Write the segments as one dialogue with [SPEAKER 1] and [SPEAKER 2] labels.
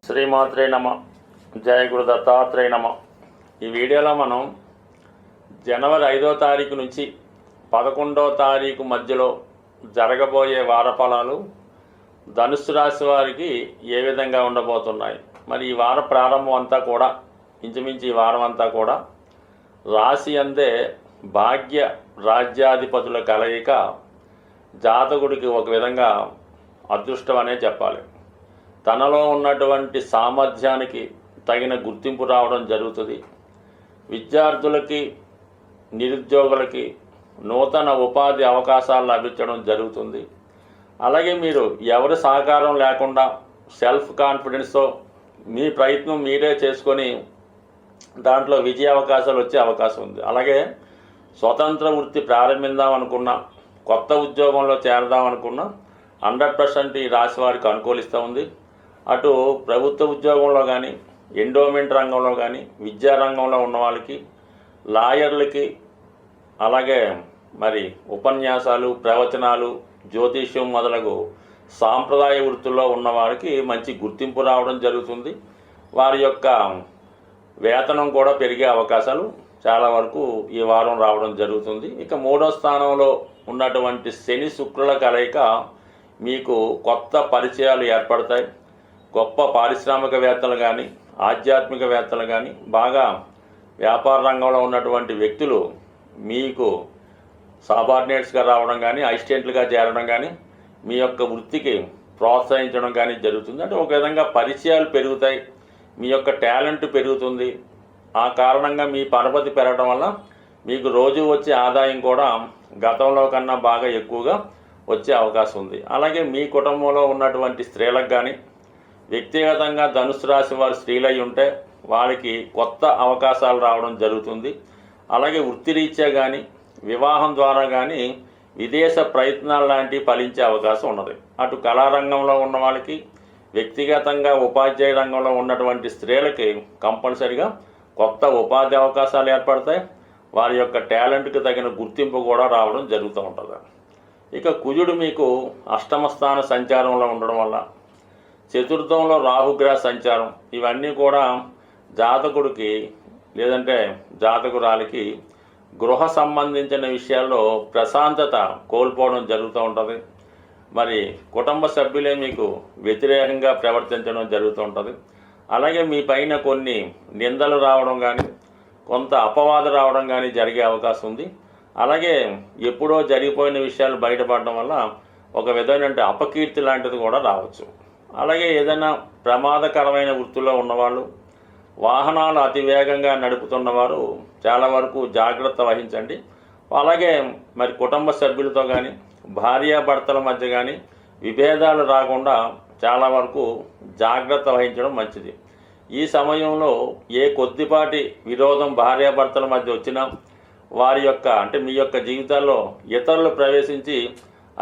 [SPEAKER 1] శ్రీమాత్రే నమ. జయ గురు దత్తాత్రేయ నమ. ఈ వీడియోలో మనం జనవరి 5వ తారీఖు నుంచి 11వ తారీఖు మధ్యలో జరగబోయే వారఫలాలు ధనుస్సు రాశి వారికి ఏ విధంగా ఉండబోతున్నాయి. మరి ఈ వార ప్రారంభం అంతా కూడా ఇంచుమించు ఈ వారం అంతా కూడా రాశి అందే భాగ్య రాజ్యాధిపతుల కలయిక జాతకుడికి ఒక విధంగా అదృష్టం అనే చెప్పాలి. తనలో ఉన్నటువంటి సామర్థ్యానికి తగిన గుర్తింపు రావడం జరుగుతుంది. విద్యార్థులకి నిరుద్యోగులకి నూతన ఉపాధి అవకాశాలు లభించడం జరుగుతుంది. అలాగే మీరు ఎవరి సహకారం లేకుండా సెల్ఫ్ కాన్ఫిడెన్స్తో మీ ప్రయత్నం మీరే చేసుకొని దాంట్లో విజయ అవకాశాలు వచ్చే అవకాశం ఉంది. అలాగే స్వతంత్ర వృత్తి ప్రారంభిద్దాం అనుకున్నా, కొత్త ఉద్యోగంలో చేరదాం అనుకున్నా 100% ఈ రాశి వారికి అనుకూలిస్తూ ఉంది. అటు ప్రభుత్వ ఉద్యోగంలో కానీ, ఎండోమెంట్ రంగంలో కానీ, విద్యారంగంలో ఉన్న వాళ్ళకి, లాయర్లకి, అలాగే మరి ఉపన్యాసాలు, ప్రవచనాలు, జ్యోతిష్యం మొదలగు సాంప్రదాయ వృత్తుల్లో ఉన్న వారికి మంచి గుర్తింపు రావడం జరుగుతుంది. వారి యొక్క వేతనం కూడా పెరిగే అవకాశాలు చాలా వరకు ఈ వారం రావడం జరుగుతుంది. ఇక 3వ స్థానంలో ఉన్నటువంటి శని శుక్రుల కలయిక మీకు కొత్త పరిచయాలు ఏర్పడతాయి. గొప్ప పారిశ్రామికవేత్తలు కానీ, ఆధ్యాత్మికవేత్తలు కానీ, బాగా వ్యాపార రంగంలో ఉన్నటువంటి వ్యక్తులు మీకు సబార్డినేట్స్గా రావడం కానీ, అసిస్టెంట్లుగా చేరడం కానీ, మీ యొక్క వృత్తికి ప్రోత్సహించడం కానీ జరుగుతుంది. అంటే ఒక విధంగా పరిచయాలు పెరుగుతాయి, మీ యొక్క టాలెంట్ పెరుగుతుంది. ఆ కారణంగా మీ పరపతి పెరగడం వల్ల మీకు రోజు వచ్చే ఆదాయం కూడా గతంలో కన్నా బాగా ఎక్కువగా వచ్చే అవకాశం ఉంది. అలాగే మీ కుటుంబంలో ఉన్నటువంటి స్త్రీలకు కానీ, వ్యక్తిగతంగా ధనుసు రాశి వారు స్త్రీలై ఉంటే వారికి కొత్త అవకాశాలు రావడం జరుగుతుంది. అలాగే వృత్తిరీత్యా కానీ, వివాహం ద్వారా కానీ విదేశ ప్రయత్నాలు లాంటివి ఫలించే అవకాశం ఉన్నది. అటు కళారంగంలో ఉన్న వాళ్ళకి, వ్యక్తిగతంగా ఉపాధ్యాయ రంగంలో ఉన్నటువంటి స్త్రీలకి కంపల్సరిగా కొత్త ఉపాధి అవకాశాలు ఏర్పడతాయి. వారి యొక్క టాలెంట్కి తగిన గుర్తింపు కూడా రావడం జరుగుతూ ఉంటుంది. ఇక కుజుడు మీకు అష్టమ స్థాన సంచారంలో ఉండడం వల్ల, చతుర్థంలో రాహుగ్రహ సంచారం, ఇవన్నీ కూడా జాతకుడికి లేదంటే జాతకురాలికి గృహ సంబంధించిన విషయాల్లో ప్రశాంతత కోల్పోవడం జరుగుతూ ఉంటుంది. మరి కుటుంబ సభ్యులే మీకు వ్యతిరేకంగా ప్రవర్తించడం జరుగుతూ ఉంటుంది. అలాగే మీ పైన కొన్ని నిందలు రావడం కానీ, కొంత అపవాదం రావడం కానీ జరిగే అవకాశం ఉంది. అలాగే ఎప్పుడో జరిగిపోయిన విషయాలు బయటపడడం వల్ల ఒక విధమైన అపకీర్తి లాంటిది కూడా రావచ్చు. అలాగే ఏదైనా ప్రమాదకరమైన వృత్తిలో ఉన్నవాళ్ళు, వాహనాలు అతివేగంగా నడుపుతున్నవారు చాలా వరకు జాగ్రత్త వహించండి. అలాగే మరి కుటుంబ సభ్యులతో కానీ, భార్యాభర్తల మధ్య కానీ విభేదాలు రాకుండా చాలా వరకు జాగ్రత్త వహించడం మంచిది. ఈ సమయంలో ఏ కొద్దిపాటి విరోధం భార్యాభర్తల మధ్య వచ్చినా వారి యొక్క అంటే మీ యొక్క జీవితాల్లో ఇతరులు ప్రవేశించి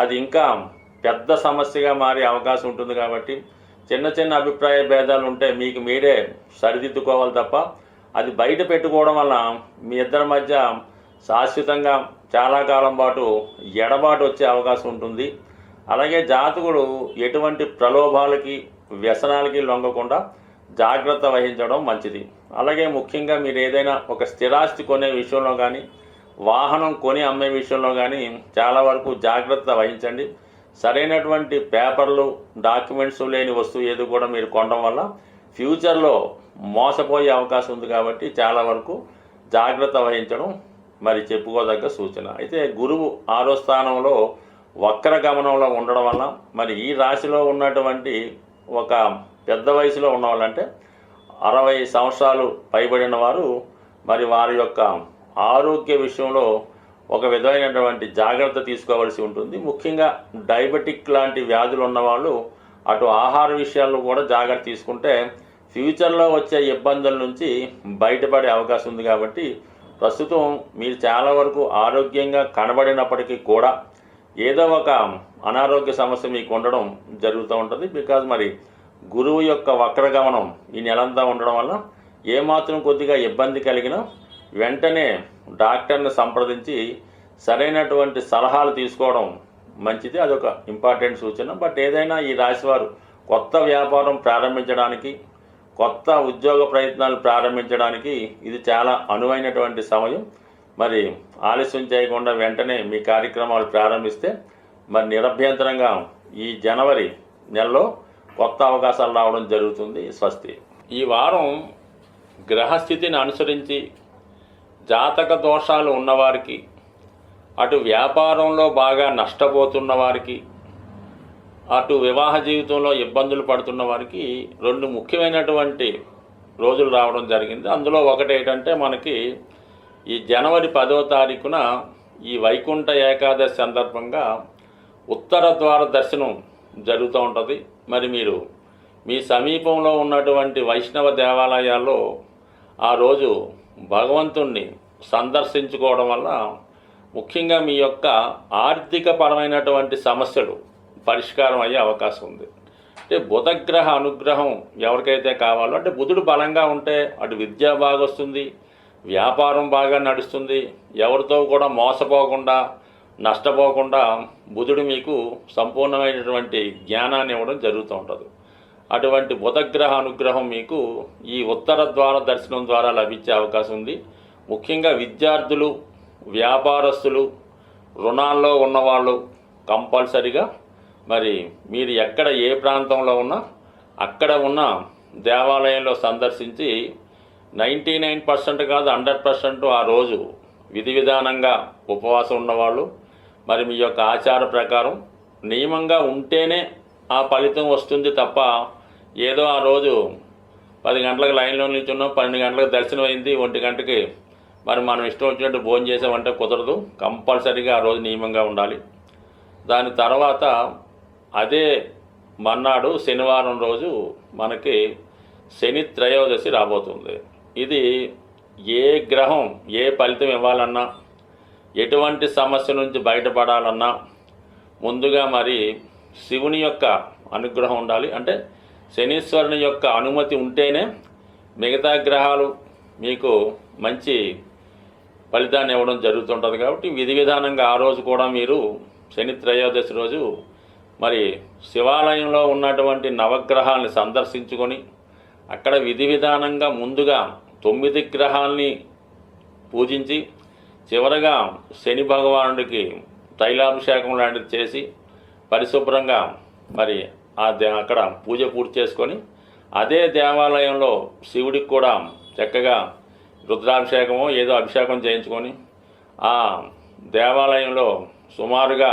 [SPEAKER 1] అది ఇంకా పెద్ద సమస్యగా మారే అవకాశం ఉంటుంది. కాబట్టి చిన్న చిన్న అభిప్రాయ భేదాలు ఉంటే మీకు మీరే సరిదిద్దుకోవాలి తప్ప అది బయట పెట్టుకోవడం వల్ల మీ ఇద్దరి మధ్య శాశ్వతంగా చాలా కాలం పాటు ఎడబాటు వచ్చే అవకాశం ఉంటుంది. అలాగే జాతకుడు ఎటువంటి ప్రలోభాలకి, వ్యసనాలకి లొంగకుండా జాగ్రత్త వహించడం మంచిది. అలాగే ముఖ్యంగా మీరు ఏదైనా ఒక స్థిరాస్తి కొనే విషయంలో కానీ, వాహనం కొని అమ్మే విషయంలో కానీ చాలా వరకు జాగ్రత్త వహించండి. సరైనటువంటి పేపర్లు, డాక్యుమెంట్స్ లేని వస్తువు ఏది కూడా మీరు కొనడం వల్ల ఫ్యూచర్లో మోసపోయే అవకాశం ఉంది. కాబట్టి చాలా వరకు జాగ్రత్త వహించడం మరి చెప్పుకోదగ్గ సూచన. అయితే గురువు 6వ స్థానంలో వక్ర గమనంలో ఉండడం వల్ల మరి ఈ రాశిలో ఉన్నటువంటి ఒక పెద్ద వయసులో ఉన్న వాళ్ళంటే 60 సంవత్సరాలు పైబడిన వారు మరి వారి యొక్క ఆరోగ్య విషయంలో ఒక విధమైనటువంటి జాగ్రత్త తీసుకోవాల్సి ఉంటుంది. ముఖ్యంగా డయాబెటిక్ లాంటి వ్యాధులు ఉన్నవాళ్ళు అటు ఆహార విషయాల్లో కూడా జాగ్రత్త తీసుకుంటే ఫ్యూచర్లో వచ్చే ఇబ్బందుల నుంచి బయటపడే అవకాశం ఉంది. కాబట్టి ప్రస్తుతం మీరు చాలా వరకు ఆరోగ్యంగా కనబడినప్పటికీ కూడా ఏదో ఒక అనారోగ్య సమస్య మీకు ఉండడం జరుగుతూ ఉంటుంది. బికాజ్ మరి గురువు యొక్క వక్రగమనం ఈ నెలంతా ఉండడం వల్ల ఏమాత్రం కొద్దిగా ఇబ్బంది కలిగినా వెంటనే డాక్టర్ని సంప్రదించి సరైనటువంటి సలహాలు తీసుకోవడం మంచిది. అదొక ఇంపార్టెంట్ సూచన. బట్ ఏదైనా ఈ రాశివారు కొత్త వ్యాపారం ప్రారంభించడానికి, కొత్త ఉద్యోగ ప్రయత్నాలు ప్రారంభించడానికి ఇది చాలా అనువైనటువంటి సమయం. మరి ఆలస్యం చేయకుండా వెంటనే మీ కార్యక్రమాలు ప్రారంభిస్తే మరి నిరభ్యంతరంగా ఈ జనవరి నెలలో కొత్త అవకాశాలు రావడం జరుగుతుంది. స్వస్తి. ఈ వారం గ్రహస్థితిని అనుసరించి జాతక దోషాలు ఉన్నవారికి, అటు వ్యాపారంలో బాగా నష్టపోతున్న వారికి, అటు వివాహ జీవితంలో ఇబ్బందులు పడుతున్న వారికి 2 ముఖ్యమైనటువంటి రోజులు రావడం జరిగింది. అందులో ఒకటి ఏంటంటే మనకి ఈ జనవరి 10వ తారీఖున ఈ వైకుంఠ ఏకాదశి సందర్భంగా ఉత్తర ద్వార దర్శనం జరుగుతూ ఉంటుంది. మరి మీరు మీ సమీపంలో ఉన్నటువంటి వైష్ణవ దేవాలయాల్లో ఆ రోజు భగవంతుణ్ణి సందర్శించుకోవడం వల్ల ముఖ్యంగా మీ యొక్క ఆర్థిక పరమైనటువంటి సమస్యలు పరిష్కారం అయ్యే అవకాశం ఉంది. అంటే బుధగ్రహ అనుగ్రహం ఎవరికైతే కావాలో, అంటే బుధుడు బలంగా ఉంటే అటు విద్య బాగా వస్తుంది, వ్యాపారం బాగా నడుస్తుంది, ఎవరితో కూడా మోసపోకుండా నష్టపోకుండా బుధుడు మీకు సంపూర్ణమైనటువంటి జ్ఞానాన్ని ఇవ్వడం జరుగుతూ ఉంటుంది. అటువంటి బుధగ్రహ అనుగ్రహం మీకు ఈ ఉత్తర ద్వార దర్శనం ద్వారా లభించే అవకాశం ఉంది. ముఖ్యంగా విద్యార్థులు, వ్యాపారస్తులు, రుణాల్లో ఉన్నవాళ్ళు కంపల్సరిగా మరి మీరు ఎక్కడ ఏ ప్రాంతంలో ఉన్నా అక్కడ ఉన్న దేవాలయంలో సందర్శించి 99% కాదు 100% ఆ రోజు విధి విధానంగా ఉపవాసం ఉన్నవాళ్ళు, మరి మీ యొక్క ఆచార ప్రకారం నియమంగా ఉంటేనే ఆ ఫలితం వస్తుంది తప్ప ఏదో ఆ రోజు 10 గంటలకు లైన్లో నిల్చున్నాం, 12 గంటలకు దర్శనం అయింది, 1 గంటకి మరి మనం ఇష్టం వచ్చినట్టు భోజనం చేసామంటే కుదరదు. కంపల్సరీగా ఆ రోజు నియమంగా ఉండాలి. దాని తర్వాత అదే మర్నాడు శనివారం రోజు మనకి శని త్రయోదశి రాబోతుంది. ఇది ఏ గ్రహం ఏ ఫలితం ఇవ్వాలన్నా, ఎటువంటి సమస్య నుంచి బయటపడాలన్నా ముందుగా మరి శివుని యొక్క అనుగ్రహం ఉండాలి. అంటే శనీశ్వరుని యొక్క అనుమతి ఉంటేనే మిగతా గ్రహాలు మీకు మంచి ఫలితాన్ని ఇవ్వడం జరుగుతుంటుంది. కాబట్టి విధి విధానంగా ఆ రోజు కూడా మీరు శని త్రయోదశి రోజు మరి శివాలయంలో ఉన్నటువంటి నవగ్రహాలని సందర్శించుకొని అక్కడ విధి విధానంగా ముందుగా 9 గ్రహాలని పూజించి చివరగా శని భగవానుడికి తైలాభిషేకం లాంటిది చేసి పరిశుభ్రంగా మరి అక్కడ పూజ పూర్తి చేసుకొని అదే దేవాలయంలో శివుడికి కూడా చక్కగా రుద్రాభిషేకమో ఏదో అభిషేకం చేయించుకొని ఆ దేవాలయంలో సుమారుగా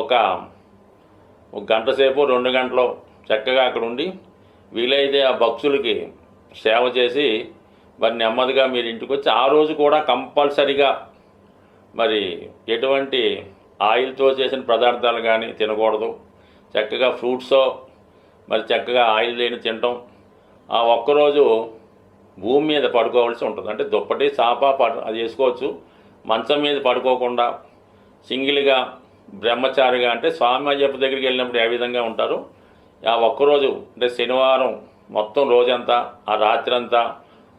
[SPEAKER 1] ఒక గంట సేపు 2 గంటలు చక్కగా అక్కడ ఉండి వీలైతే ఆ భక్తులకి సేవ చేసి మరి నెమ్మదిగా మీరు ఇంటికి వచ్చి ఆ రోజు కూడా కంపల్సరిగా మరి ఎటువంటి ఆయిల్తో చేసిన పదార్థాలు కానీ తినకూడదు. చక్కగా ఫ్రూట్సో మరి చక్కగా ఆయిల్ లేని తినటం. ఆ ఒక్కరోజు భూమి మీద పడుకోవాల్సి ఉంటుంది. అంటే దుప్పటి చాప అది వేసుకోవచ్చు. మంచం మీద పడుకోకుండా సింగిల్గా బ్రహ్మచారిగా, అంటే స్వామి అయ్యప్ప దగ్గరికి వెళ్ళినప్పుడు ఏ విధంగా ఉంటారో ఆ ఒక్కరోజు అంటే శనివారం మొత్తం రోజంతా ఆ రాత్రి అంతా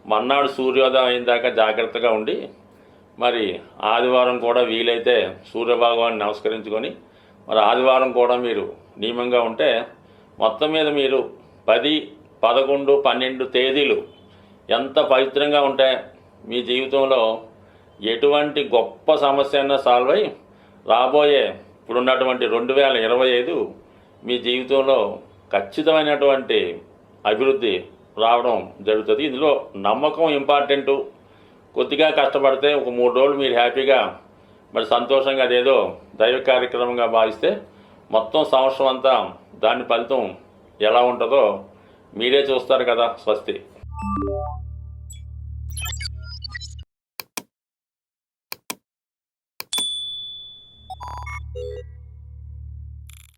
[SPEAKER 1] మర్నాడు సూర్యోదయం అయిన దాకా జాగ్రత్తగా ఉండి మరి ఆదివారం కూడా వీలైతే సూర్యభగవాన్ని నమస్కరించుకొని మరి ఆదివారం కూడా మీరు నియమంగా ఉంటే మొత్తం మీద మీరు 10, 11, 12 తేదీలు ఎంత పవిత్రంగా ఉంటే మీ జీవితంలో ఎటువంటి గొప్ప సమస్య అయినా సాల్వ్ అయ్యి రాబోయే ఇప్పుడున్నటువంటి 2025 మీ జీవితంలో ఖచ్చితమైనటువంటి అభివృద్ధి రావడం జరుగుతుంది. ఇందులో నమ్మకం ఇంపార్టెంటు. కొద్దిగా కష్టపడితే ఒక 3 రోజులు మీరు హ్యాపీగా మరి సంతోషంగా అదేదో దైవ కార్యక్రమంగా భావిస్తే మొత్తం సంవత్సరం అంతా దాని ఫలితం ఎలా ఉంటుందో మీరే చూస్తారు కదా. స్వస్తి.